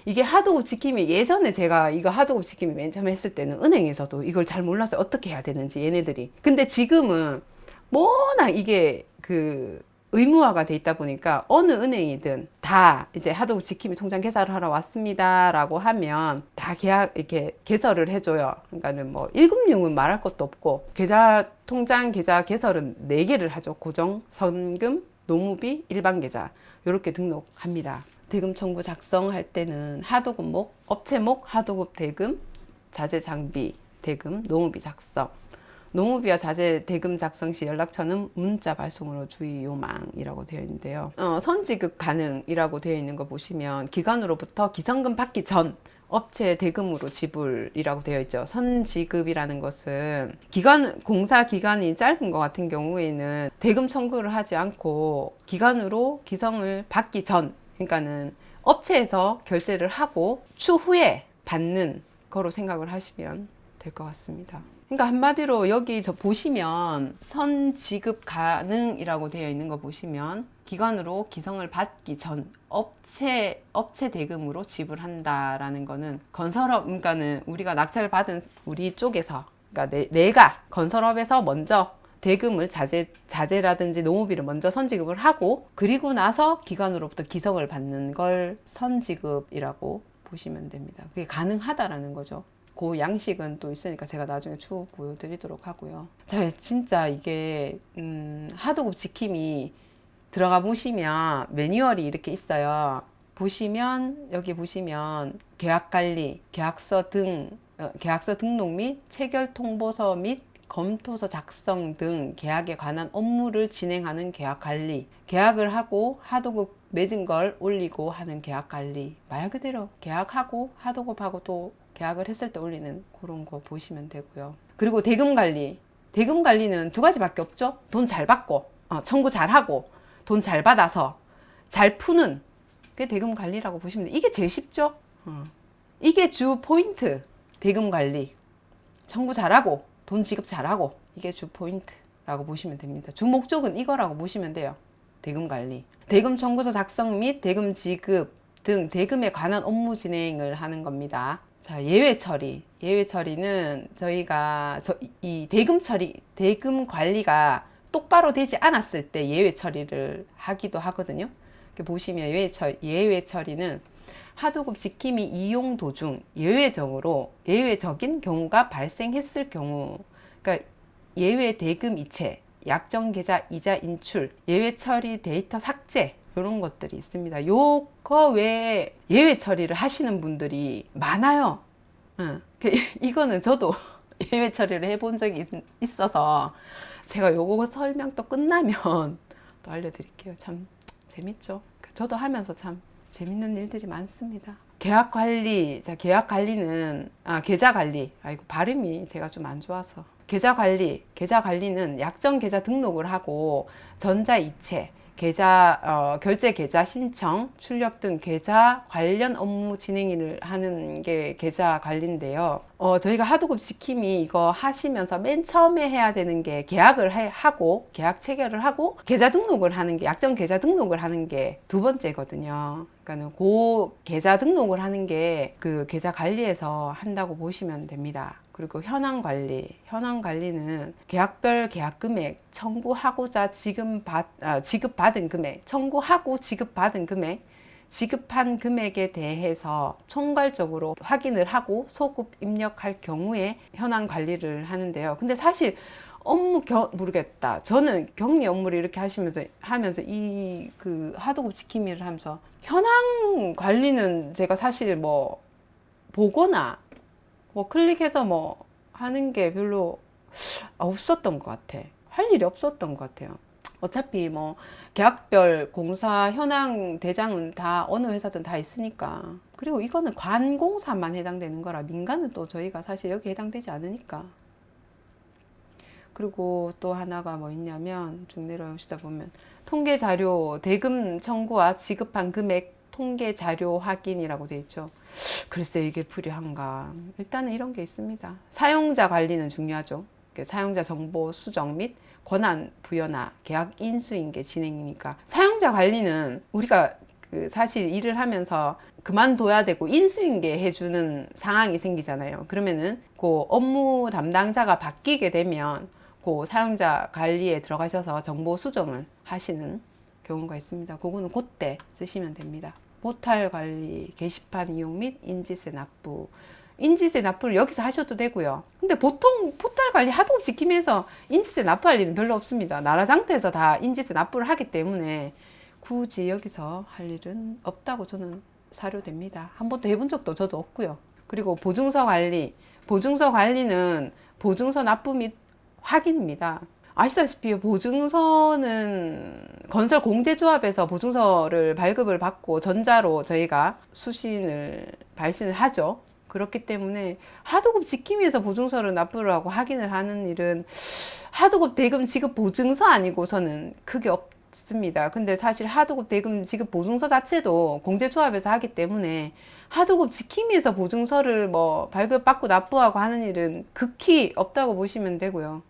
이게 하도급 지킴이, 예전에 제가 이거 하도급 지킴이 맨 처음 했을 때는 은행에서도 이걸 잘 몰라서 어떻게 해야 되는지 얘네들이. 근데 지금은 워낙 이게 그 의무화가 돼 있다 보니까 어느 은행이든 다 이제 하도급 지킴이 통장 개설을 하러 왔습니다 라고 하면 다 이렇게 개설을 해줘요. 그러니까는 뭐 1금융은 말할 것도 없고, 통장 계좌 개설은 4개를 하죠. 고정, 선금, 노무비, 일반 계좌 이렇게 등록합니다. 대금 청구 작성할 때는 하도급목, 업체목, 하도급 대금, 자재 장비 대금, 노무비 작성. 노무비와 자재 대금 작성 시 연락처는 문자 발송으로 주의 요망이라고 되어 있는데요. 선지급 가능이라고 되어 있는 거 보시면 기관으로부터 기성금 받기 전 업체 대금으로 지불이라고 되어 있죠. 선지급이라는 것은 공사 기간이 짧은 것 같은 경우에는 대금 청구를 하지 않고 기관으로 기성을 받기 전, 그러니까는 업체에서 결제를 하고 추후에 받는 거로 생각을 하시면 될 것 같습니다. 그러니까 한마디로 여기 보시면 선지급 가능이라고 되어 있는 거 보시면 기관으로 기성을 받기 전 업체 대금으로 지불한다라는 거는 건설업, 그러니까는 우리가 낙찰 받은 우리 쪽에서, 그러니까 내가 건설업에서 먼저 대금을 자재라든지 노무비를 먼저 선지급을 하고, 그리고 나서 기관으로부터 기성을 받는 걸 선지급이라고 보시면 됩니다. 그게 가능하다라는 거죠. 그 양식은 또 있으니까 제가 나중에 추후 보여드리도록 하고요. 자, 진짜 이게 하도급 지킴이 들어가 보시면 매뉴얼이 이렇게 있어요. 보시면 여기 보시면 계약관리, 계약서 등록 및 체결 통보서 및 검토서 작성 등 계약에 관한 업무를 진행하는 계약관리, 계약을 하고 하도급 맺은 걸 올리고 하는 계약관리, 말 그대로 계약하고 하도급하고 또 계약을 했을 때 올리는 그런 거 보시면 되고요. 그리고 대금관리, 대금관리는 2가지밖에 없죠. 돈 잘 받고 청구 잘 하고 돈 잘 받아서 잘 푸는 게 대금관리라고 보시면 돼요. 이게 제일 쉽죠. 이게 주 포인트. 대금관리, 청구 잘하고 돈 지급 잘하고, 이게 주 포인트라고 보시면 됩니다. 주 목적은 이거라고 보시면 돼요. 대금관리, 대금 청구서 작성 및 대금 지급 등 대금에 관한 업무 진행을 하는 겁니다. 자, 예외 처리. 예외 처리는 저희가 이 대금 관리가 똑바로 되지 않았을 때 예외 처리를 하기도 하거든요. 보시면 예외 처리는 하도급 지킴이 이용 도중 예외적인 경우가 발생했을 경우, 그러니까 예외 대금 이체, 약정 계좌 이자 인출, 예외 처리 데이터 삭제, 이런 것들이 있습니다. 요거 외에 예외 처리를 하시는 분들이 많아요. 이거는 저도 예외 처리를 해본 적이 있어서 제가 요거 설명 또 끝나면 또 알려드릴게요. 참 재밌죠. 저도 하면서 참 재밌는 일들이 많습니다. 계약 관리, 자, 계약 관리는 계좌 관리. 아이고, 발음이 제가 좀 안 좋아서. 계좌 관리는 약정 계좌 등록을 하고 전자 이체, 결제 계좌 신청, 출력 등 계좌 관련 업무 진행을 하는 게 계좌 관리인데요. 저희가 하도급 지킴이 이거 하시면서 맨 처음에 해야 되는 게 계약을 하고, 계약 체결을 하고, 계좌 등록을 하는 게, 약정 계좌 등록을 하는 게 2번째거든요. 그러니까는 그 계좌 등록을 하는 게 그 계좌 관리에서 한다고 보시면 됩니다. 그리고 현황 관리는 계약별 계약 금액, 청구하고자 지급받은 금액, 청구하고 지급받은 금액, 지급한 금액에 대해서 총괄적으로 확인을 하고 소급 입력할 경우에 현황 관리를 하는데요. 근데 사실 모르겠다. 저는 격리 업무를 이렇게 하면서 이 하도급 지킴이를 하면서 현황 관리는 제가 사실 뭐 보거나 뭐 클릭해서 뭐 하는 게 별로 없었던 것 같아. 할 일이 없었던 것 같아요. 어차피 뭐 계약별 공사 현황 대장은 다 어느 회사든 다 있으니까. 그리고 이거는 관공사만 해당되는 거라 민간은 또 저희가 사실 여기 해당되지 않으니까. 그리고 또 하나가 뭐 있냐면 쭉 내려오시다 보면 통계자료, 대금 청구와 지급한 금액 통계자료 확인이라고 돼 있죠. 글쎄 이게 필요한가. 일단은 이런 게 있습니다. 사용자 관리는 중요하죠. 사용자 정보 수정 및 권한 부여나 계약 인수인계 진행이니까 사용자 관리는 우리가 그 사실 일을 하면서 그만둬야 되고 인수인계 해주는 상황이 생기잖아요. 그러면은 그 업무 담당자가 바뀌게 되면 그 사용자 관리에 들어가셔서 정보 수정을 하시는 경우가 있습니다. 그거는 그때 쓰시면 됩니다. 포탈 관리, 게시판 이용 및 인지세 납부. 인지세 납부를 여기서 하셔도 되고요. 근데 보통 포탈 관리 하도급 지키면서 인지세 납부할 일은 별로 없습니다. 나라 상태에서 다 인지세 납부를 하기 때문에 굳이 여기서 할 일은 없다고 저는 사료됩니다. 한 번도 해본 적도 저도 없고요. 그리고 보증서 관리. 보증서 관리는 보증서 납부 및 확인입니다. 아시다시피 보증서는 건설 공제조합에서 보증서를 발급을 받고 전자로 저희가 수신을 발신을 하죠. 그렇기 때문에 하도급 지킴이에서 보증서를 납부를 하고 확인을 하는 일은 하도급 대금 지급 보증서 아니고서는 크게 없습니다. 근데 사실 하도급 대금 지급 보증서 자체도 공제조합에서 하기 때문에 하도급 지킴이에서 보증서를 뭐 발급받고 납부하고 하는 일은 극히 없다고 보시면 되고요.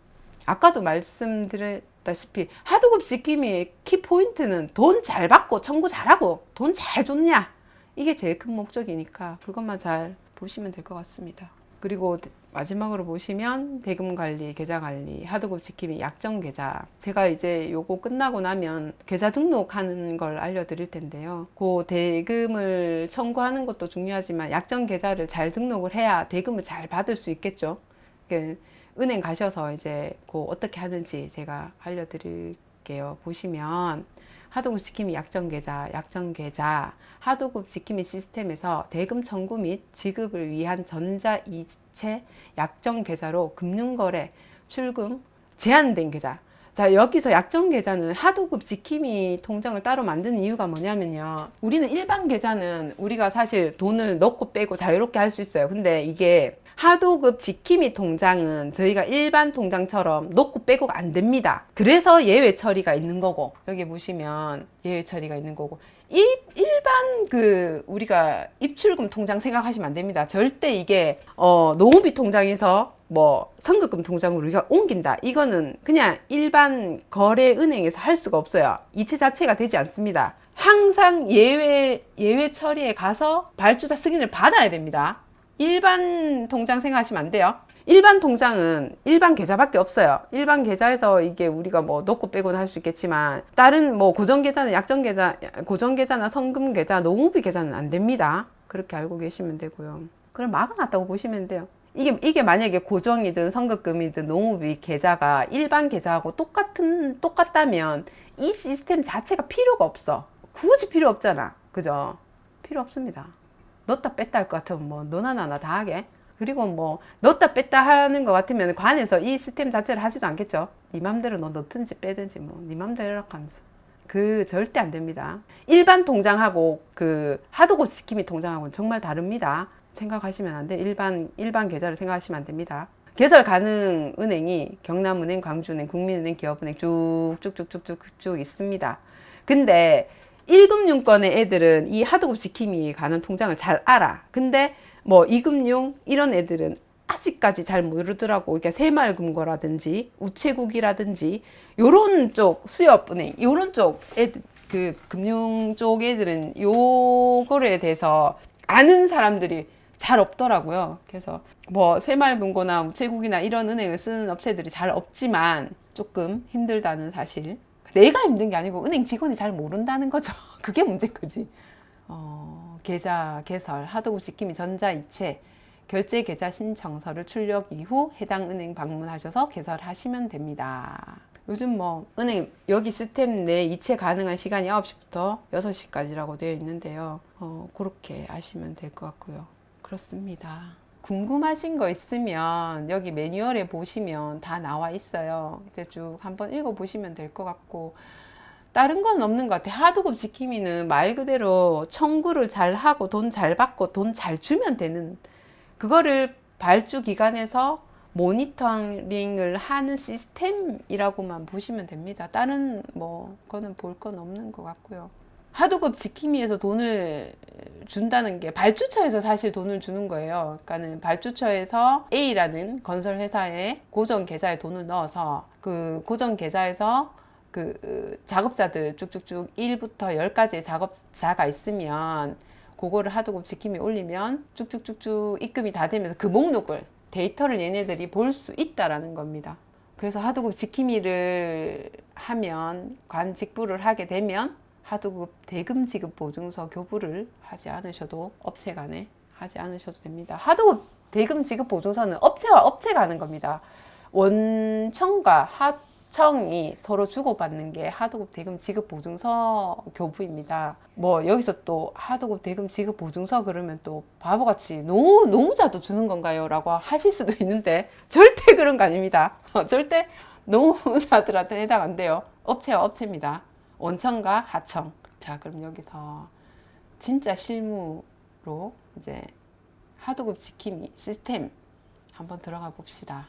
아까도 말씀드렸다시피 하도급 지킴이의 키포인트는 돈 잘 받고 청구 잘하고 돈 잘 줬냐, 이게 제일 큰 목적이니까 그것만 잘 보시면 될 것 같습니다. 그리고 마지막으로 보시면 대금 관리, 계좌 관리, 하도급 지킴이, 약정 계좌. 제가 이제 요거 끝나고 나면 계좌 등록하는 걸 알려드릴 텐데요. 그 대금을 청구하는 것도 중요하지만 약정 계좌를 잘 등록을 해야 대금을 잘 받을 수 있겠죠. 은행 가셔서 이제 그 어떻게 하는지 제가 알려드릴게요. 보시면 하도급 지킴이 약정계좌, 약정계좌, 하도급 지킴이 시스템에서 대금 청구 및 지급을 위한 전자이체 약정계좌로 금융거래, 출금, 제한된 계좌. 자, 여기서 약정계좌는 하도급 지킴이 통장을 따로 만드는 이유가 뭐냐면요. 우리는 일반 계좌는 우리가 사실 돈을 넣고 빼고 자유롭게 할 수 있어요. 근데 이게 하도급 지킴이 통장은 저희가 일반 통장처럼 넣고 빼고가 안 됩니다. 그래서 예외 처리가 있는 거고, 여기 보시면 예외 처리가 있는 거고, 일반 우리가 입출금 통장 생각하시면 안 됩니다. 절대 이게 노후비 통장에서 뭐 선급금 통장으로 우리가 옮긴다, 이거는 그냥 일반 거래 은행에서 할 수가 없어요. 이체 자체가 되지 않습니다. 항상 예외 처리에 가서 발주자 승인을 받아야 됩니다. 일반 통장 생각하시면 안 돼요. 일반 통장은 일반 계좌밖에 없어요. 일반 계좌에서 이게 우리가 뭐 넣고 빼고는 할 수 있겠지만 다른 뭐 고정 계좌는 약정 계좌, 고정 계좌나 성금 계좌, 노후비 계좌는 안 됩니다. 그렇게 알고 계시면 되고요. 그럼 막아놨다고 보시면 돼요. 이게 만약에 고정이든 성급금이든 노후비 계좌가 일반 계좌하고 똑같다면 이 시스템 자체가 필요가 없어. 굳이 필요 없잖아. 그죠? 필요 없습니다. 넣었다 뺐다 할 것 같으면 뭐 너나 나나 다 하게. 그리고 뭐 넣었다 뺐다 하는 것 같으면 관에서 이 시스템 자체를 하지도 않겠죠. 네 맘대로 너 넣든지 빼든지 뭐 네 맘대로 하면서. 절대 안 됩니다. 일반 통장하고 하도급 지킴이 통장하고는 정말 다릅니다. 생각하시면 안 돼. 일반 계좌를 생각하시면 안 됩니다. 개설 가능 은행이 경남은행, 광주은행, 국민은행, 기업은행 쭉쭉쭉쭉쭉 있습니다. 근데 1금융권의 애들은 이 하도급 지킴이 가는 통장을 잘 알아. 근데 뭐 2금융 이런 애들은 아직까지 잘 모르더라고. 그러니까 새마을금고라든지 우체국이라든지 요런 쪽 수협은행, 요런 쪽 애들, 금융 쪽 애들은 요거에 대해서 아는 사람들이 잘 없더라고요. 그래서 뭐 새마을금고나 우체국이나 이런 은행을 쓰는 업체들이 잘 없지만 조금 힘들다는 사실. 내가 힘든 게 아니고 은행 직원이 잘 모른다는 거죠. 그게 문제인 거지. 계좌 개설, 하도급 지킴이 전자이체, 결제 계좌 신청서를 출력 이후 해당 은행 방문하셔서 개설하시면 됩니다. 요즘 뭐 은행 여기 시스템 내 이체 가능한 시간이 9시부터 6시까지라고 되어 있는데요. 그렇게 아시면 될 것 같고요. 그렇습니다. 궁금하신 거 있으면 여기 매뉴얼에 보시면 다 나와 있어요. 이제 쭉 한번 읽어 보시면 될 것 같고, 다른 건 없는 것 같아요. 하도급 지킴이는 말 그대로 청구를 잘 하고 돈 잘 받고 돈 잘 주면 되는, 그거를 발주 기관에서 모니터링을 하는 시스템이라고만 보시면 됩니다. 다른 뭐 거는 볼 건 없는 것 같고요. 하도급 지킴이에서 돈을 준다는 게 발주처에서 사실 돈을 주는 거예요. 그러니까는 발주처에서 A라는 건설 회사에 고정 계좌에 돈을 넣어서 그 고정 계좌에서 작업자들 쭉쭉쭉 1부터 10까지의 작업자가 있으면 그거를 하도급 지킴이 올리면 쭉쭉쭉쭉 입금이 다 되면서 그 목록을 데이터를 얘네들이 볼 수 있다라는 겁니다. 그래서 하도급 지킴이를 하면 관직부를 하게 되면 하도급 대금 지급 보증서 교부를 하지 않으셔도 업체 간에 하지 않으셔도 됩니다. 하도급 대금 지급 보증서는 업체와 업체가 하는 겁니다. 원청과 하청이 서로 주고받는 게 하도급 대금 지급 보증서 교부입니다. 뭐 여기서 또 하도급 대금 지급 보증서 그러면 또 바보같이 노무자도 주는 건가요? 라고 하실 수도 있는데 절대 그런 거 아닙니다. 절대 노무자들한테 해당 안 돼요. 업체와 업체입니다. 원청과 하청. 자, 그럼 여기서 진짜 실무로 이제 하도급 지킴이 시스템 한번 들어가 봅시다.